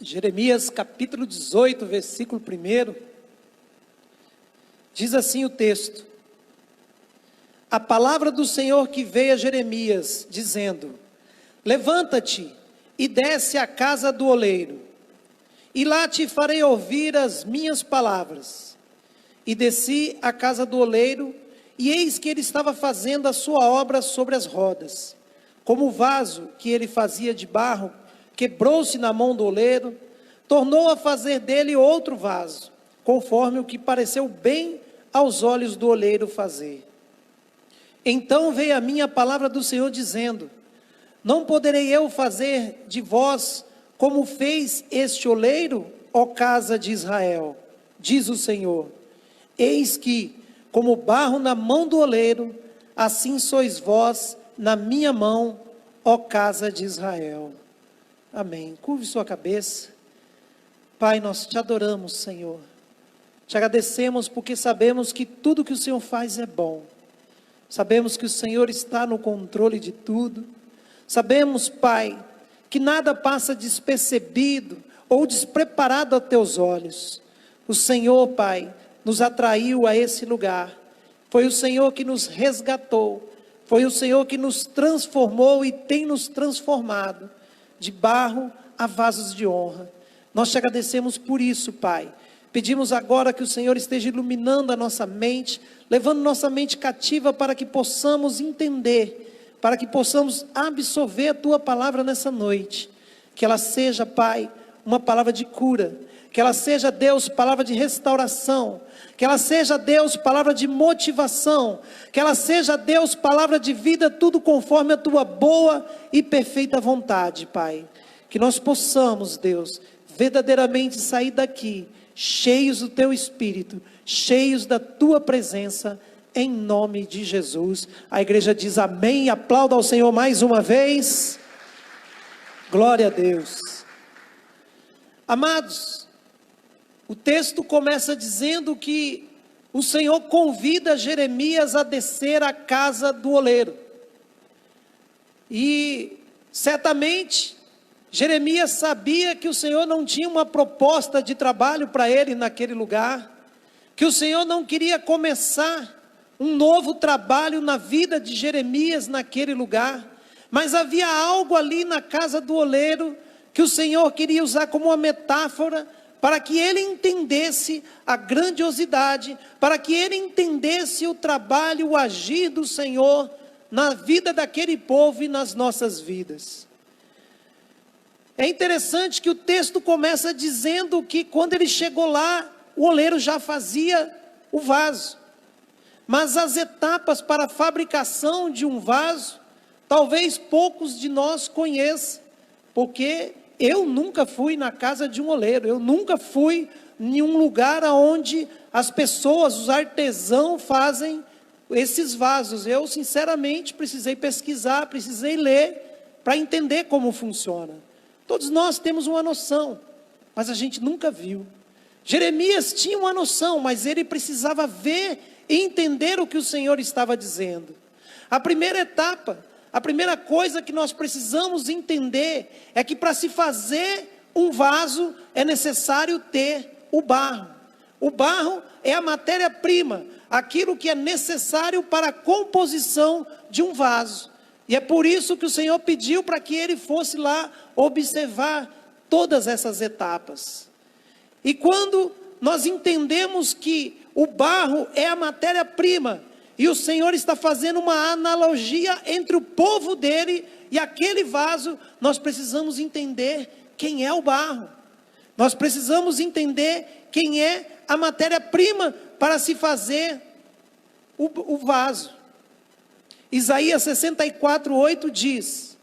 Jeremias capítulo 18, versículo 1, diz assim o texto: a palavra do Senhor que veio a Jeremias, dizendo: levanta-te e desce à casa do oleiro, e lá te farei ouvir as minhas palavras. E desci à casa do oleiro, e eis que ele estava fazendo a sua obra sobre as rodas. Como o vaso que ele fazia de barro quebrou-se na mão do oleiro, tornou a fazer dele outro vaso, conforme o que pareceu bem aos olhos do oleiro fazer. Então veio a mim a palavra do Senhor dizendo: não poderei eu fazer de vós como fez este oleiro, ó casa de Israel? Diz o Senhor: eis que, como barro na mão do oleiro, assim sois vós na minha mão, ó casa de Israel. Amém. Curve sua cabeça. Pai, nós te adoramos, Senhor. Te agradecemos porque sabemos que tudo que o Senhor faz é bom. Sabemos que o Senhor está no controle de tudo. Sabemos, Pai, que nada passa despercebido ou despreparado aos teus olhos. O Senhor, Pai, nos atraiu a esse lugar. Foi o Senhor que nos resgatou. Foi o Senhor que nos transformou e tem nos transformado de barro a vasos de honra. Nós te agradecemos por isso, Pai. Pedimos agora que o Senhor esteja iluminando a nossa mente, levando nossa mente cativa para que possamos entender, para que possamos absorver a Tua palavra nessa noite. Que ela seja, Pai, uma palavra de cura. Que ela seja, Deus, palavra de restauração. Que ela seja, Deus, palavra de motivação. Que ela seja, Deus, palavra de vida, tudo conforme a Tua boa e perfeita vontade, Pai. Que nós possamos, Deus, verdadeiramente sair daqui, cheios do Teu Espírito, cheios da Tua presença, em nome de Jesus. A igreja diz amém, aplauda ao Senhor mais uma vez. Glória a Deus. Amados, o texto começa dizendo que o Senhor convida Jeremias a descer à casa do oleiro. E certamente Jeremias sabia que o Senhor não tinha uma proposta de trabalho para ele naquele lugar, que o Senhor não queria começar um novo trabalho na vida de Jeremias naquele lugar, mas havia algo ali na casa do oleiro que o Senhor queria usar como uma metáfora para que ele entendesse a grandiosidade, para que ele entendesse o trabalho, o agir do Senhor na vida daquele povo e nas nossas vidas. É interessante que o texto começa dizendo que quando ele chegou lá, o oleiro já fazia o vaso. Mas as etapas para a fabricação de um vaso, talvez poucos de nós conheçam, porque eu nunca fui na casa de um oleiro, eu nunca fui em um lugar onde as pessoas, os artesãos fazem esses vasos. Eu sinceramente precisei pesquisar, precisei ler para entender como funciona. Todos nós temos uma noção, mas a gente nunca viu. Jeremias tinha uma noção, mas ele precisava ver e entender o que o Senhor estava dizendo. A primeira etapa, a primeira coisa que nós precisamos entender é que para se fazer um vaso é necessário ter o barro. O barro é a matéria-prima, aquilo que é necessário para a composição de um vaso. E é por isso que o Senhor pediu para que ele fosse lá observar todas essas etapas. E quando nós entendemos que o barro é a matéria-prima, e o Senhor está fazendo uma analogia entre o povo dele e aquele vaso, nós precisamos entender quem é o barro. Nós precisamos entender quem é a matéria-prima para se fazer o vaso. Isaías 64:8 diz: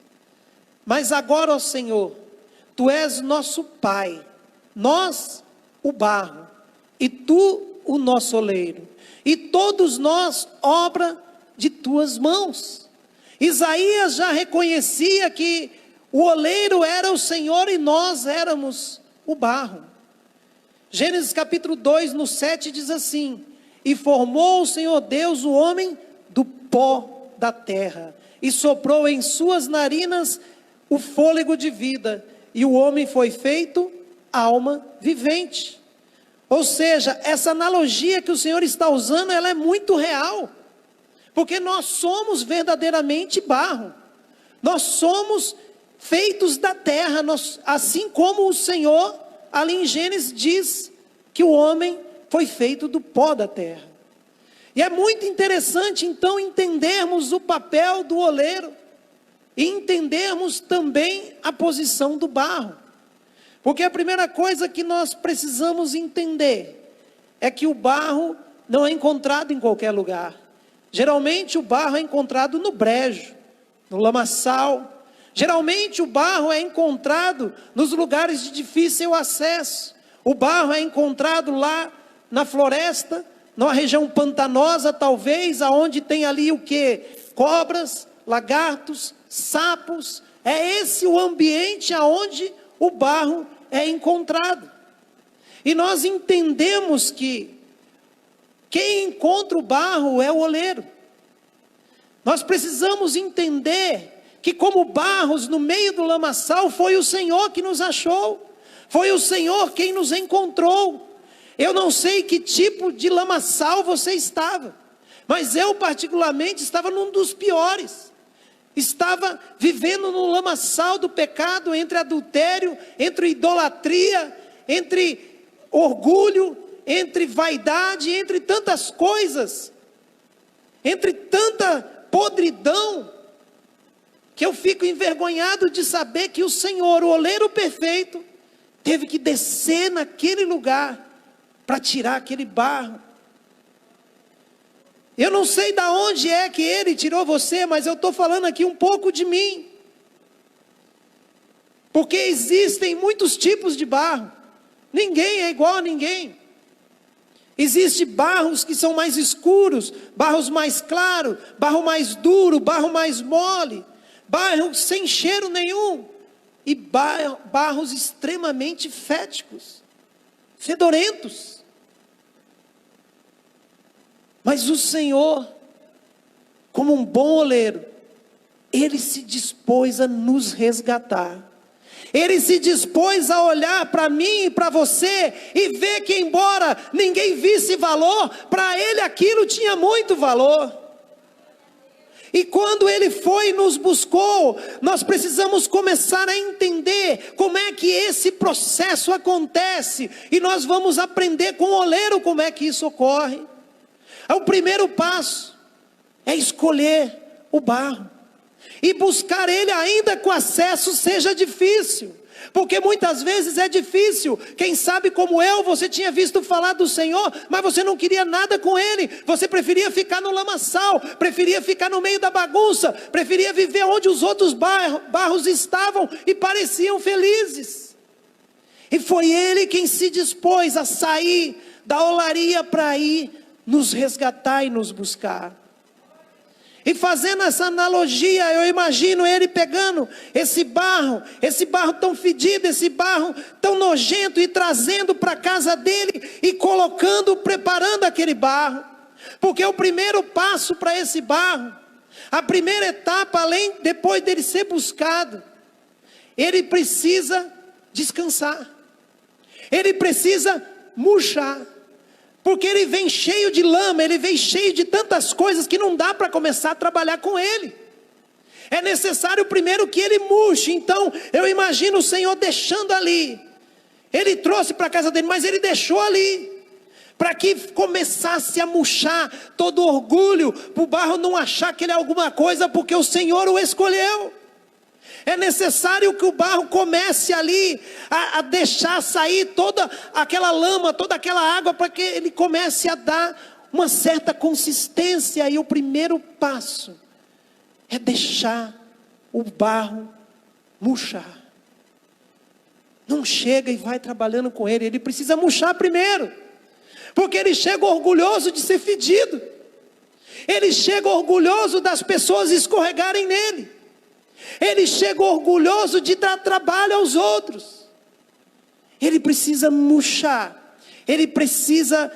mas agora, ó Senhor, Tu és nosso Pai, nós o barro, e Tu o nosso oleiro, e todos nós obra de Tuas mãos. Isaías já reconhecia que o oleiro era o Senhor e nós éramos o barro. Gênesis capítulo 2, no 7 diz assim: e formou o Senhor Deus o homem do pó da terra, e soprou em suas narinas o fôlego de vida, e o homem foi feito alma vivente. Ou seja, essa analogia que o Senhor está usando, ela é muito real. Porque nós somos verdadeiramente barro. Nós somos feitos da terra, assim como o Senhor, ali em Gênesis, diz que o homem foi feito do pó da terra. E é muito interessante, então, entendermos o papel do oleiro e entendermos também a posição do barro. Porque a primeira coisa que nós precisamos entender é que o barro não é encontrado em qualquer lugar. Geralmente o barro é encontrado no brejo, no lamaçal. Geralmente o barro é encontrado nos lugares de difícil acesso. O barro é encontrado lá na floresta, numa região pantanosa talvez, aonde tem ali o quê? Cobras, lagartos, sapos. É esse o ambiente aonde o barro é encontrado. E nós entendemos que quem encontra o barro é o oleiro. Nós precisamos entender que como barros no meio do lamaçal, foi o Senhor que nos achou. Foi o Senhor quem nos encontrou. Eu não sei que tipo de lamaçal você estava, mas eu particularmente estava num dos piores. Estava vivendo no lamaçal do pecado, entre adultério, entre idolatria, entre orgulho, entre vaidade, entre tantas coisas, entre tanta podridão, que eu fico envergonhado de saber que o Senhor, o oleiro perfeito, teve que descer naquele lugar para tirar aquele barro. Eu não sei de onde é que Ele tirou você, mas eu estou falando aqui um pouco de mim. Porque existem muitos tipos de barro. Ninguém é igual a ninguém. Existem barros que são mais escuros, barros mais claros, barro mais duro, barro mais mole, barros sem cheiro nenhum. E barros extremamente féticos, fedorentos. Mas o Senhor, como um bom oleiro, Ele se dispôs a nos resgatar. Ele se dispôs a olhar para mim e para você e ver que embora ninguém visse valor, para Ele aquilo tinha muito valor. E quando Ele foi e nos buscou, nós precisamos começar a entender como é que esse processo acontece. E nós vamos aprender com o oleiro como é que isso ocorre. O primeiro passo é escolher o barro. E buscar Ele ainda que o acesso seja difícil. Porque muitas vezes é difícil. Quem sabe como eu, você tinha visto falar do Senhor, mas você não queria nada com Ele. Você preferia ficar no lamaçal, preferia ficar no meio da bagunça, preferia viver onde os outros barros estavam e pareciam felizes. E foi Ele quem se dispôs a sair da olaria para ir nos resgatar e nos buscar. E fazendo essa analogia, eu imagino Ele pegando esse barro tão fedido, esse barro tão nojento, e trazendo para a casa dele, e colocando, preparando aquele barro. Porque o primeiro passo para esse barro, a primeira etapa, depois dele ser buscado, ele precisa descansar, ele precisa murchar. Porque ele vem cheio de lama, ele vem cheio de tantas coisas que não dá para começar a trabalhar com ele. É necessário primeiro que ele murche. Então eu imagino o Senhor deixando ali. Ele trouxe para a casa dele, mas ele deixou ali, para que começasse a murchar todo o orgulho, para o barro não achar que ele é alguma coisa, porque o Senhor o escolheu. É necessário que o barro comece ali a deixar sair toda aquela lama, toda aquela água, para que ele comece a dar uma certa consistência. E o primeiro passo é deixar o barro murchar. Não chega e vai trabalhando com ele, ele precisa murchar primeiro, porque ele chega orgulhoso de ser fedido, ele chega orgulhoso das pessoas escorregarem nele. Ele chega orgulhoso de dar trabalho aos outros. Ele precisa murchar. Ele precisa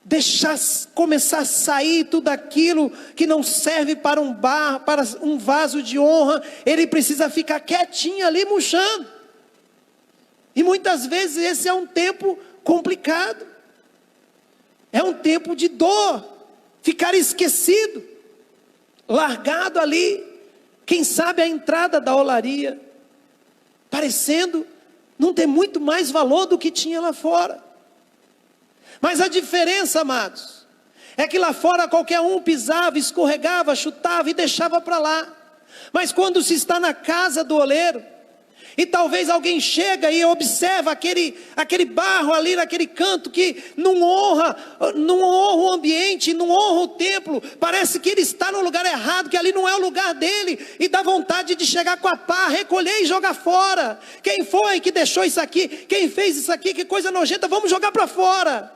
deixar começar a sair tudo aquilo que não serve para um barro, para um vaso de honra. Ele precisa ficar quietinho ali murchando. E muitas vezes esse é um tempo complicado. É um tempo de dor, ficar esquecido, largado ali, quem sabe a entrada da olaria, parecendo não ter muito mais valor do que tinha lá fora. Mas a diferença, amados, é que lá fora qualquer um pisava, escorregava, chutava e deixava para lá. Mas quando se está na casa do oleiro, e talvez alguém chega e observa aquele barro ali naquele canto que não honra o ambiente, não honra o templo, parece que ele está no lugar errado, que ali não é o lugar dele, e dá vontade de chegar com a pá, recolher e jogar fora. Quem foi que deixou isso aqui? Quem fez isso aqui? Que coisa nojenta, vamos jogar para fora.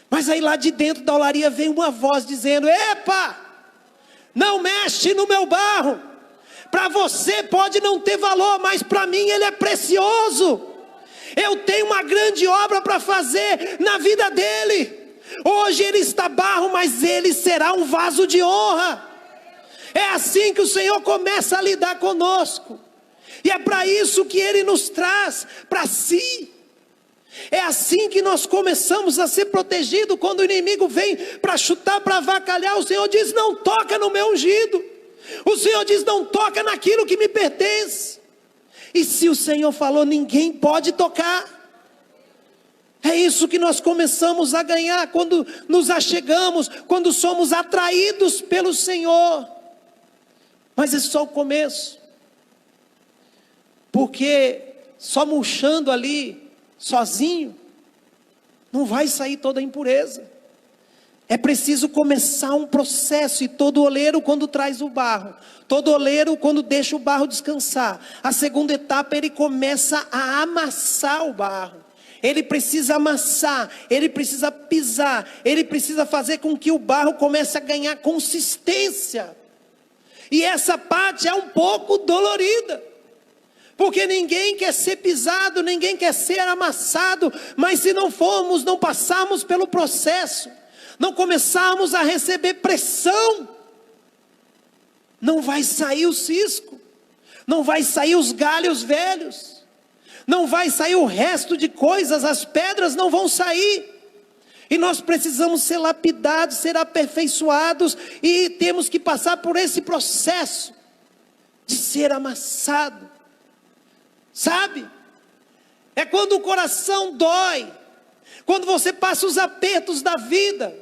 Mas aí lá de dentro da olaria vem uma voz dizendo: epa, não mexe no meu barro. Para você pode não ter valor, mas para mim ele é precioso. Eu tenho uma grande obra para fazer na vida dele. Hoje ele está barro, mas ele será um vaso de honra. É assim que o Senhor começa a lidar conosco. E é para isso que ele nos traz para si. É assim que nós começamos a ser protegidos. Quando o inimigo vem para chutar, para avacalhar, o Senhor diz: não toca no meu ungido. O Senhor diz: não toca naquilo que me pertence. E se o Senhor falou, ninguém pode tocar. É isso que nós começamos a ganhar quando nos achegamos, quando somos atraídos pelo Senhor. Mas é só o começo. Porque só murchando ali, sozinho, não vai sair toda a impureza. É preciso começar um processo. E todo oleiro, quando traz o barro, todo oleiro, quando deixa o barro descansar, a segunda etapa, ele começa a amassar o barro. Ele precisa amassar, ele precisa pisar, ele precisa fazer com que o barro comece a ganhar consistência. E essa parte é um pouco dolorida, porque ninguém quer ser pisado, ninguém quer ser amassado. Mas se não formos, não passarmos pelo processo, não começarmos a receber pressão, não vai sair o cisco, não vai sair os galhos velhos, não vai sair o resto de coisas, as pedras não vão sair. E nós precisamos ser lapidados, ser aperfeiçoados, e temos que passar por esse processo de ser amassado. Sabe? É quando o coração dói, quando você passa os apertos da vida,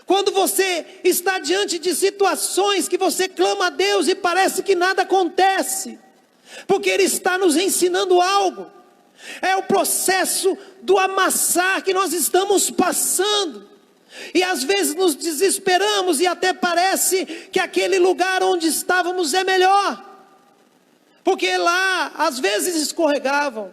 quando você está diante de situações que você clama a Deus e parece que nada acontece, porque Ele está nos ensinando algo. É o processo do amassar que nós estamos passando. E às vezes nos desesperamos e até parece que aquele lugar onde estávamos é melhor, porque lá às vezes escorregavam,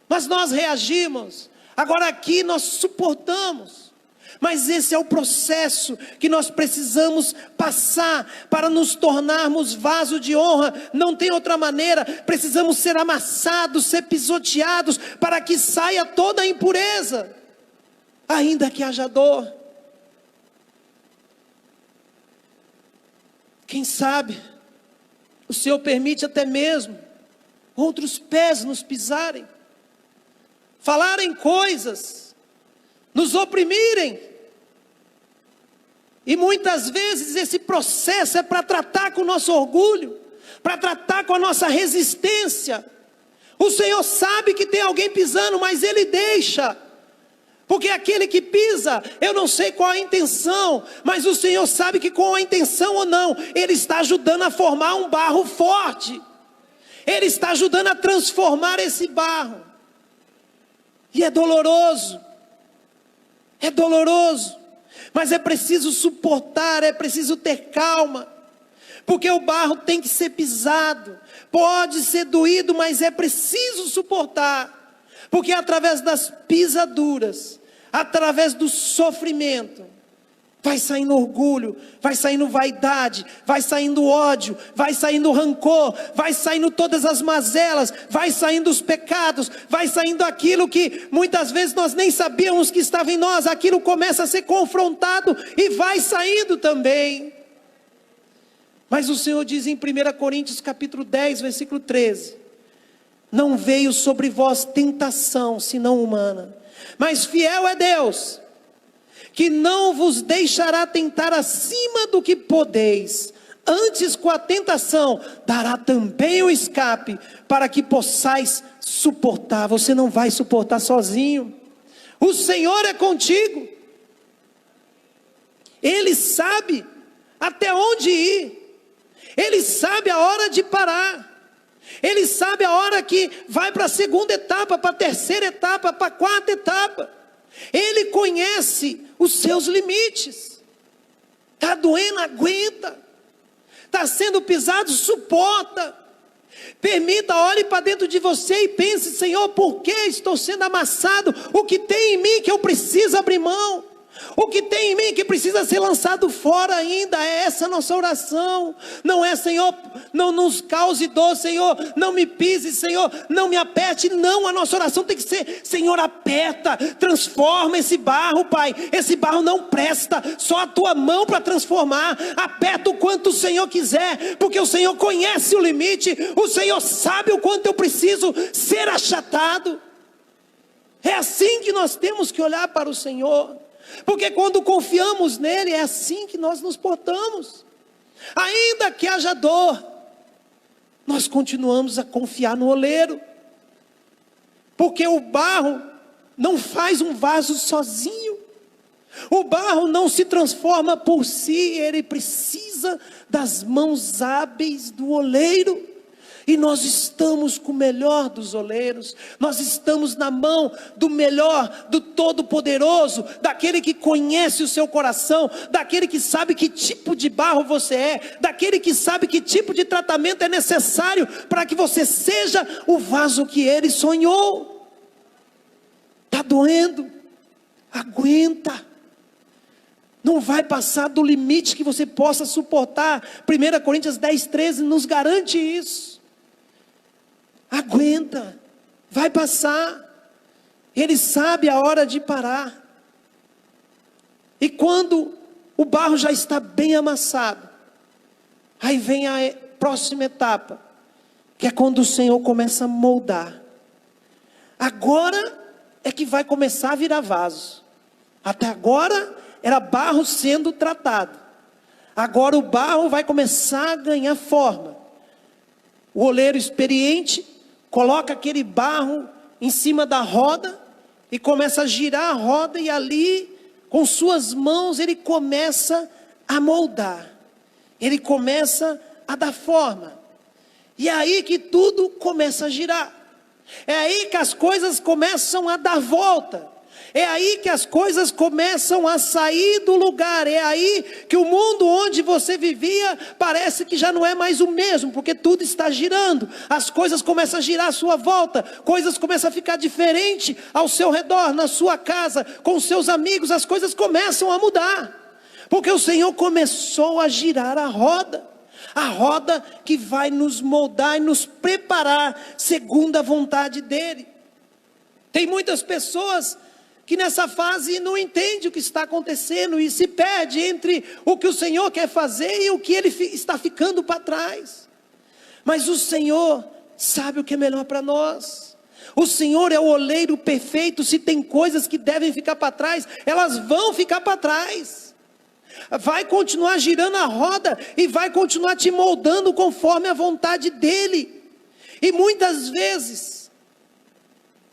mas nós reagimos. Agora aqui nós suportamos. Mas esse é o processo que nós precisamos passar para nos tornarmos vaso de honra. Não tem outra maneira. Precisamos ser amassados, ser pisoteados, para que saia toda a impureza, ainda que haja dor. Quem sabe o Senhor permite até mesmo outros pés nos pisarem, falarem coisas, nos oprimirem. E muitas vezes esse processo é para tratar com o nosso orgulho, para tratar com a nossa resistência. O Senhor sabe que tem alguém pisando, mas Ele deixa. Porque aquele que pisa, eu não sei qual a intenção, mas o Senhor sabe que com a intenção ou não, Ele está ajudando a formar um barro forte. Ele está ajudando a transformar esse barro. E é doloroso. É doloroso. Mas é preciso suportar, é preciso ter calma. Porque o barro tem que ser pisado. Pode ser doído, mas é preciso suportar. Porque através das pisaduras, através do sofrimento, vai saindo orgulho, vai saindo vaidade, vai saindo ódio, vai saindo rancor, vai saindo todas as mazelas, vai saindo os pecados, vai saindo aquilo que muitas vezes nós nem sabíamos que estava em nós. Aquilo começa a ser confrontado e vai saindo também. Mas o Senhor diz em 1 Coríntios capítulo 10, versículo 13, não veio sobre vós tentação, senão humana. Mas fiel é Deus, que não vos deixará tentar acima do que podeis. Antes, com a tentação, dará também o escape, para que possais suportar. Você não vai suportar sozinho. O Senhor é contigo. Ele sabe até onde ir. Ele sabe a hora de parar. Ele sabe a hora que vai para a segunda etapa, para a terceira etapa, para a quarta etapa. Ele conhece os seus limites. Está doendo, aguenta. Está sendo pisado, suporta. Permita, olhe para dentro de você e pense: Senhor, por que estou sendo amassado? O que tem em mim que eu preciso abrir mão? O que tem em mim que precisa ser lançado fora ainda? É essa a nossa oração. Não é: Senhor, não nos cause dor, Senhor, não me pise, Senhor, não me aperte. Não, a nossa oração tem que ser: Senhor, aperta, transforma esse barro, Pai. Esse barro não presta, só a tua mão para transformar. Aperta o quanto o Senhor quiser, porque o Senhor conhece o limite. O Senhor sabe o quanto eu preciso ser achatado. É assim que nós temos que olhar para o Senhor. Porque quando confiamos nele, é assim que nós nos portamos. Ainda que haja dor, nós continuamos a confiar no oleiro. Porque o barro não faz um vaso sozinho. O barro não se transforma por si, ele precisa das mãos hábeis do oleiro. E nós estamos com o melhor dos oleiros, nós estamos na mão do melhor, do Todo-Poderoso, daquele que conhece o seu coração, daquele que sabe que tipo de barro você é, daquele que sabe que tipo de tratamento é necessário para que você seja o vaso que ele sonhou. Está doendo? Aguenta. Não vai passar do limite que você possa suportar. 1 Coríntios 10:13 nos garante isso. Aguenta, vai passar. Ele sabe a hora de parar. E quando o barro já está bem amassado, aí vem a próxima etapa, que é quando o Senhor começa a moldar. Agora é que vai começar a virar vaso. Até agora era barro sendo tratado. Agora o barro vai começar a ganhar forma. O oleiro experiente coloca aquele barro em cima da roda e começa a girar a roda, e ali, com suas mãos, ele começa a moldar. Ele começa a dar forma. E é aí que tudo começa a girar. É aí que as coisas começam a dar volta. É aí que as coisas começam a sair do lugar. É aí que o mundo onde você vivia parece que já não é mais o mesmo, porque tudo está girando. As coisas começam a girar à sua volta. Coisas começam a ficar diferentes ao seu redor, na sua casa, com seus amigos. As coisas começam a mudar, porque o Senhor começou a girar a roda. A roda que vai nos moldar e nos preparar segundo a vontade dEle. Tem muitas pessoas que nessa fase não entende o que está acontecendo e se perde entre o que o Senhor quer fazer e o que Ele está ficando para trás. Mas o Senhor sabe o que é melhor para nós. O Senhor é o oleiro perfeito. Se tem coisas que devem ficar para trás, elas vão ficar para trás. Vai continuar girando a roda e vai continuar te moldando conforme a vontade dEle. E muitas vezes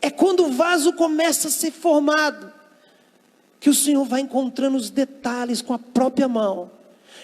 é quando o vaso começa a ser formado, que o Senhor vai encontrando os detalhes com a própria mão.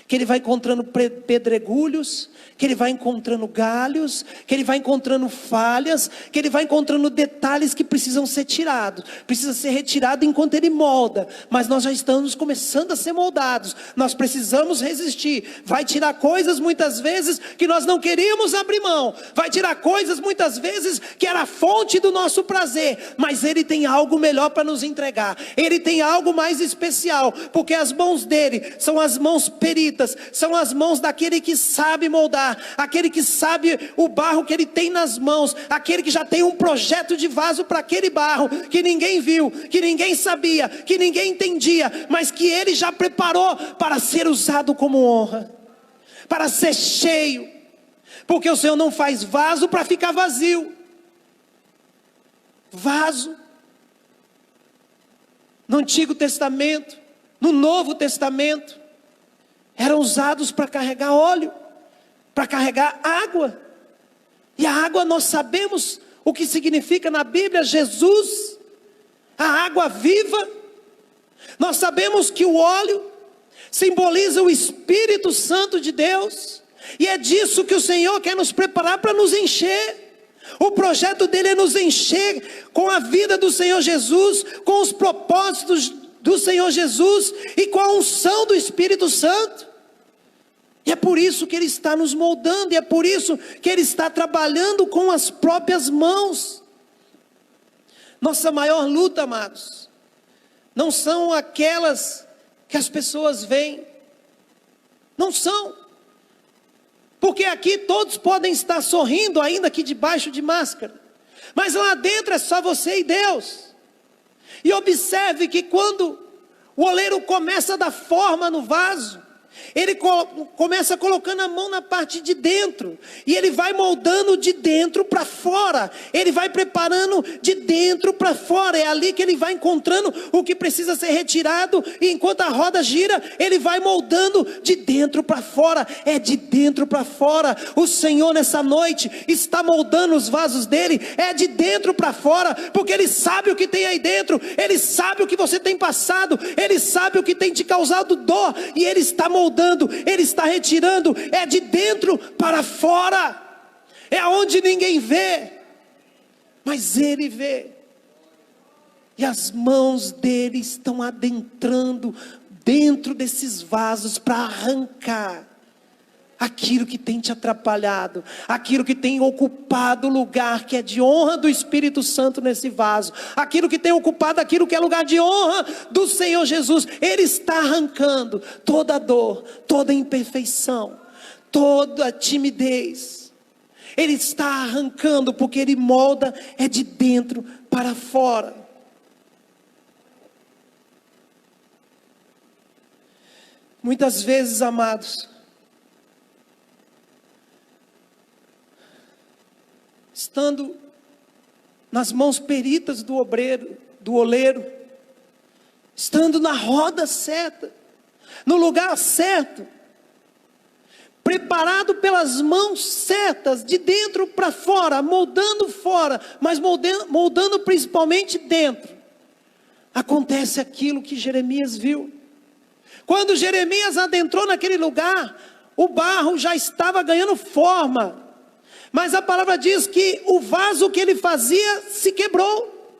Que Ele vai encontrando pedregulhos, que Ele vai encontrando galhos, que Ele vai encontrando falhas, que Ele vai encontrando detalhes que precisam ser tirados. Precisa ser retirado enquanto Ele molda. Mas nós já estamos começando a ser moldados. Nós precisamos resistir. Vai tirar coisas muitas vezes que nós não queríamos abrir mão. Vai tirar coisas muitas vezes que era a fonte do nosso prazer. Mas Ele tem algo melhor para nos entregar. Ele tem algo mais especial. Porque as mãos dEle são as mãos peritas. São as mãos daquele que sabe moldar, aquele que sabe o barro que ele tem nas mãos, aquele que já tem um projeto de vaso para aquele barro, que ninguém viu, que ninguém sabia, que ninguém entendia, mas que ele já preparou para ser usado como honra, para ser cheio, porque o Senhor não faz vaso para ficar vazio, vaso. No Antigo Testamento, no Novo Testamento, eram usados para carregar óleo, para carregar água. E a água nós sabemos o que significa na Bíblia, Jesus, a água viva. Nós sabemos que o óleo simboliza o Espírito Santo de Deus. E é disso que o Senhor quer nos preparar para nos encher. O projeto dele é nos encher com a vida do Senhor Jesus, com os propósitos do Senhor Jesus e com a unção do Espírito Santo. E é por isso que ele está nos moldando, e é por isso que ele está trabalhando com as próprias mãos. Nossa maior luta, amados, não são aquelas que as pessoas veem. Não são. Porque aqui todos podem estar sorrindo, ainda que debaixo de máscara. Mas lá dentro é só você e Deus. E observe que quando o oleiro começa a dar forma no vaso, ele começa colocando a mão na parte de dentro, e ele vai moldando de dentro para fora, ele vai preparando de dentro para fora. É ali que ele vai encontrando o que precisa ser retirado, e enquanto a roda gira, ele vai moldando de dentro para fora. É de dentro para fora. O Senhor nessa noite está moldando os vasos dele, é de dentro para fora, porque ele sabe o que tem aí dentro, ele sabe o que você tem passado, ele sabe o que tem te causado dor, e ele está moldando, ele está retirando. É de dentro para fora, é onde ninguém vê, mas ele vê. E as mãos dele estão adentrando dentro desses vasos para arrancar aquilo que tem te atrapalhado, aquilo que tem ocupado o lugar que é de honra do Espírito Santo nesse vaso, aquilo que tem ocupado aquilo que é lugar de honra do Senhor Jesus. Ele está arrancando toda dor, toda imperfeição, toda timidez. Ele está arrancando, porque ele molda é de dentro para fora. Muitas vezes, amados, estando nas mãos peritas do obreiro, do oleiro, estando na roda certa, no lugar certo, preparado pelas mãos certas, de dentro para fora, moldando fora, mas moldando principalmente dentro, acontece aquilo que Jeremias viu. Quando Jeremias adentrou naquele lugar, o barro já estava ganhando forma, mas a palavra diz que o vaso que ele fazia se quebrou.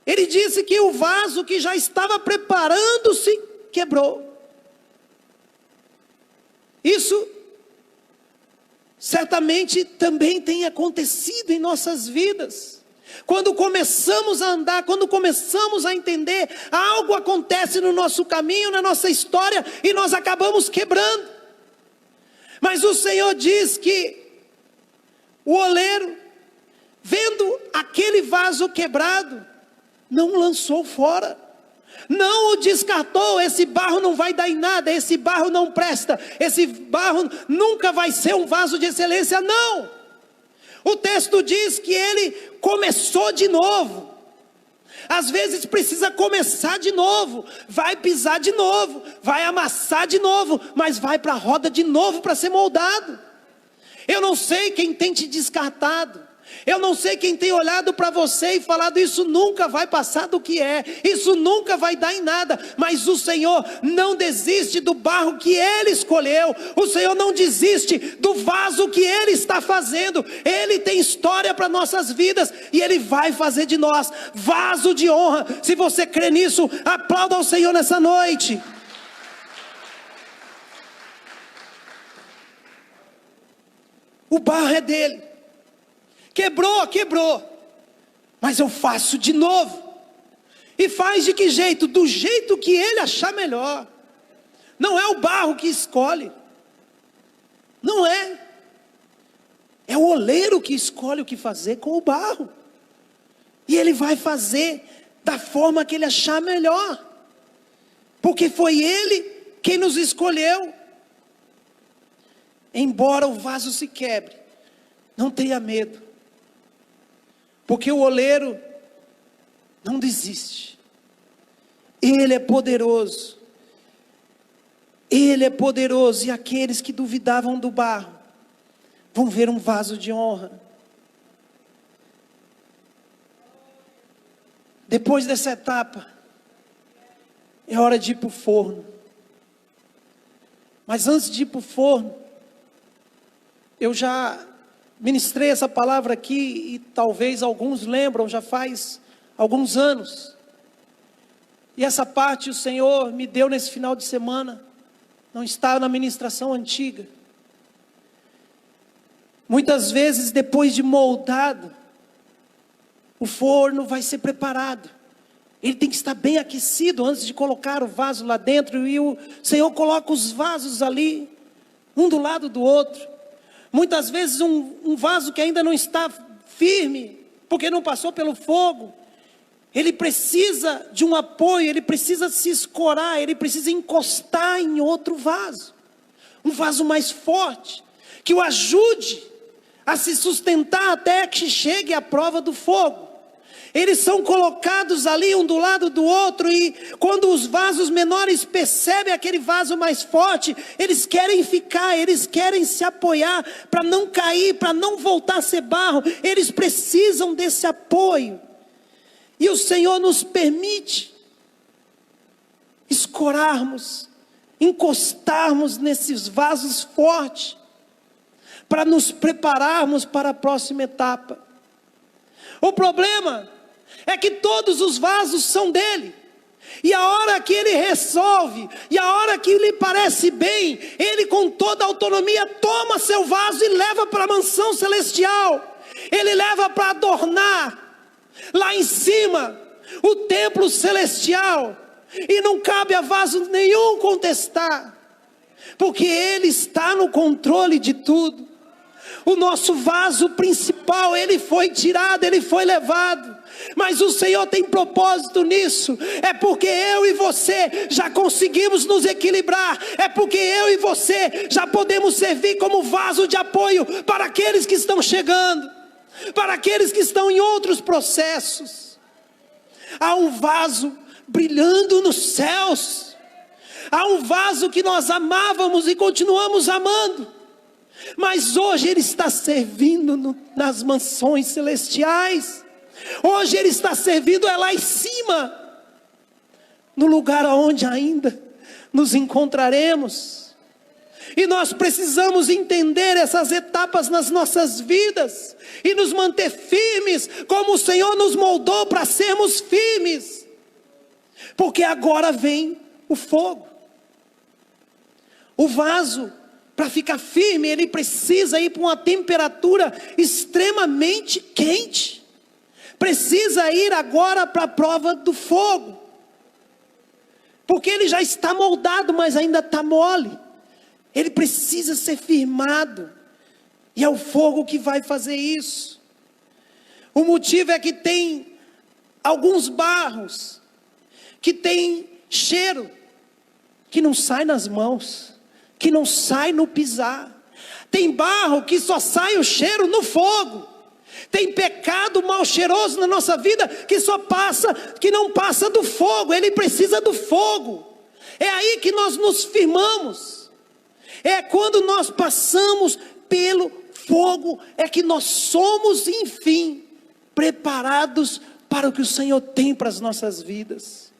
Ele disse que o vaso que já estava preparando-se quebrou. Isso certamente também tem acontecido em nossas vidas. Quando começamos a andar, quando começamos a entender, algo acontece no nosso caminho, na nossa história, e nós acabamos quebrando. Mas o Senhor diz que o oleiro, vendo aquele vaso quebrado, não lançou fora, não o descartou. Esse barro não vai dar em nada, esse barro não presta, esse barro nunca vai ser um vaso de excelência, não. O texto diz que ele começou de novo. Às vezes precisa começar de novo, vai pisar de novo, vai amassar de novo, mas vai para a roda de novo para ser moldado. Eu não sei quem tem te descartado, eu não sei quem tem olhado para você e falado: isso nunca vai passar do que é, isso nunca vai dar em nada. Mas o Senhor não desiste do barro que Ele escolheu, o Senhor não desiste do vaso que Ele está fazendo. Ele tem história para nossas vidas, e Ele vai fazer de nós vaso de honra. Se você crê nisso, aplauda ao Senhor nessa noite. O barro é dele. Quebrou, mas eu faço de novo. E faz de que jeito? Do jeito que ele achar melhor. Não é o barro que escolhe, não é. É o oleiro que escolhe o que fazer com o barro, e ele vai fazer da forma que ele achar melhor, porque foi ele quem nos escolheu. Embora o vaso se quebre, não tenha medo. Porque o oleiro não desiste. Ele é poderoso. Ele é poderoso. E aqueles que duvidavam do barro vão ver um vaso de honra. Depois dessa etapa, é hora de ir para o forno. Mas antes de ir para o forno, eu já ministrei essa palavra aqui, e talvez alguns lembram, já faz alguns anos. E essa parte o Senhor me deu nesse final de semana, não está na ministração antiga. Muitas vezes, depois de moldado, o forno vai ser preparado. Ele tem que estar bem aquecido antes de colocar o vaso lá dentro. E o Senhor coloca os vasos ali, um do lado do outro. Muitas vezes um vaso que ainda não está firme, porque não passou pelo fogo. Ele precisa de um apoio, ele precisa se escorar, ele precisa encostar em outro vaso. Um vaso mais forte, que o ajude a se sustentar até que chegue a prova do fogo. Eles são colocados ali um do lado do outro, e quando os vasos menores percebem aquele vaso mais forte, eles querem ficar, eles querem se apoiar para não cair, para não voltar a ser barro. Eles precisam desse apoio. E o Senhor nos permite escorarmos, encostarmos nesses vasos fortes, para nos prepararmos para a próxima etapa. O problema é que todos os vasos são dele. E a hora que ele resolve, e a hora que lhe parece bem, ele com toda a autonomia toma seu vaso e leva para a mansão celestial. Ele leva para adornar lá em cima o templo celestial. E não cabe a vaso nenhum contestar, porque ele está no controle de tudo. O nosso vaso principal, ele foi tirado, ele foi levado. Mas o Senhor tem propósito nisso. É porque eu e você já conseguimos nos equilibrar. É porque eu e você já podemos servir como vaso de apoio para aqueles que estão chegando, para aqueles que estão em outros processos. Há um vaso brilhando nos céus. Há um vaso que nós amávamos e continuamos amando. Mas hoje ele está servindo nas mansões celestiais. Hoje ele está servindo lá em cima, no lugar onde ainda nos encontraremos. E nós precisamos entender essas etapas nas nossas vidas e nos manter firmes, como o Senhor nos moldou para sermos firmes. Porque agora vem o fogo. O vaso, para ficar firme, ele precisa ir para uma temperatura extremamente quente. Precisa ir agora para a prova do fogo. Porque ele já está moldado, mas ainda está mole. Ele precisa ser firmado. E é o fogo que vai fazer isso. O motivo é que tem alguns barros que tem cheiro, que não sai nas mãos, que não sai no pisar. Tem barro que só sai o cheiro no fogo. Tem pecado mal cheiroso na nossa vida que não passa do fogo. Ele precisa do fogo. É aí que nós nos firmamos. É quando nós passamos pelo fogo, é que nós somos, enfim, preparados para o que o Senhor tem para as nossas vidas.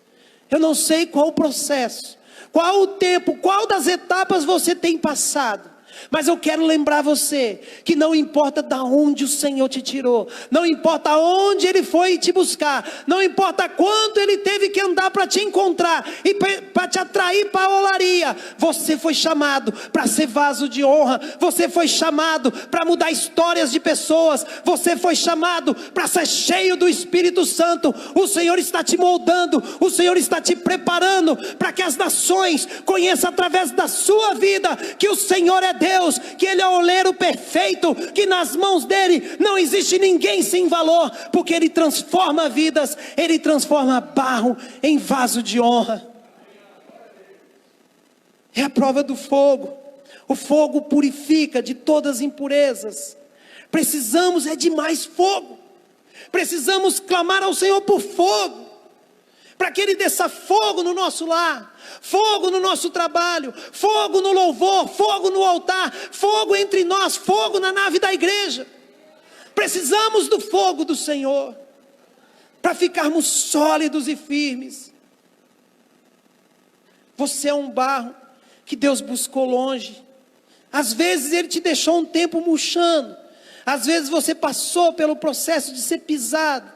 Eu não sei qual o processo, qual o tempo, qual das etapas você tem passado. Mas eu quero lembrar você que não importa de onde o Senhor te tirou, não importa onde Ele foi te buscar, não importa quanto Ele teve que andar para te encontrar e para te atrair para a olaria, você foi chamado para ser vaso de honra, você foi chamado para mudar histórias de pessoas, você foi chamado para ser cheio do Espírito Santo. O Senhor está te moldando, o Senhor está te preparando para que as nações conheçam através da sua vida que o Senhor é Deus, que Ele é o oleiro perfeito, que nas mãos dEle não existe ninguém sem valor, porque Ele transforma vidas, Ele transforma barro em vaso de honra. É a prova do fogo. O fogo purifica de todas as impurezas. Precisamos de mais fogo. Precisamos clamar ao Senhor por fogo, para que Ele desça fogo no nosso lar, fogo no nosso trabalho, fogo no louvor, fogo no altar, fogo entre nós, fogo na nave da igreja. Precisamos do fogo do Senhor, para ficarmos sólidos e firmes. Você é um barro que Deus buscou longe. Às vezes Ele te deixou um tempo murchando. Às vezes você passou pelo processo de ser pisado.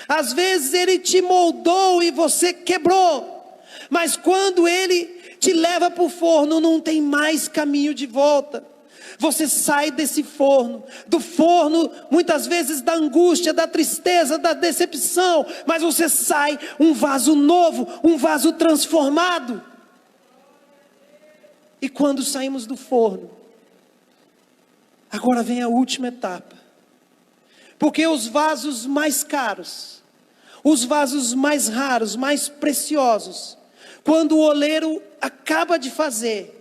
Às vezes Ele te moldou e você quebrou. Mas quando Ele te leva para o forno, não tem mais caminho de volta. Você sai desse forno, do forno muitas vezes da angústia, da tristeza, da decepção. Mas você sai um vaso novo, um vaso transformado. E quando saímos do forno, agora vem a última etapa. Porque os vasos mais caros, os vasos mais raros, mais preciosos, quando o oleiro acaba de fazer,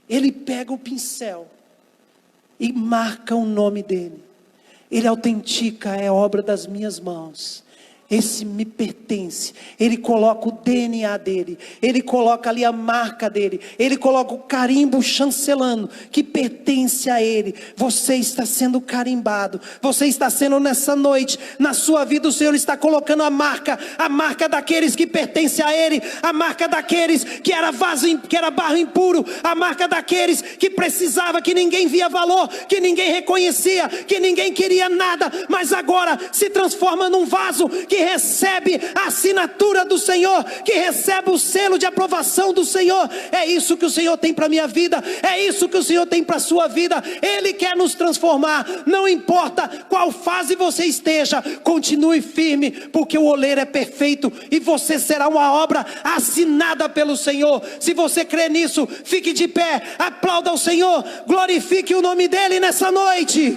ele pega o pincel e marca o nome dele. Ele autentica, é obra das minhas mãos. Esse me pertence. Ele coloca o DNA dele, ele coloca ali a marca dele, ele coloca o carimbo chancelando, que pertence a ele. Você está sendo carimbado, você está sendo nessa noite, na sua vida o Senhor está colocando a marca daqueles que pertencem a ele, a marca daqueles que era barro impuro, a marca daqueles que precisava, que ninguém via valor, que ninguém reconhecia, que ninguém queria nada, mas agora se transforma num vaso que recebe a assinatura do Senhor, que recebe o selo de aprovação do Senhor. É isso que o Senhor tem para a minha vida, é isso que o Senhor tem para a sua vida. Ele quer nos transformar, não importa qual fase você esteja, continue firme, porque o oleiro é perfeito, e você será uma obra assinada pelo Senhor. Se você crê nisso, fique de pé, aplauda o Senhor, glorifique o nome dele nessa noite.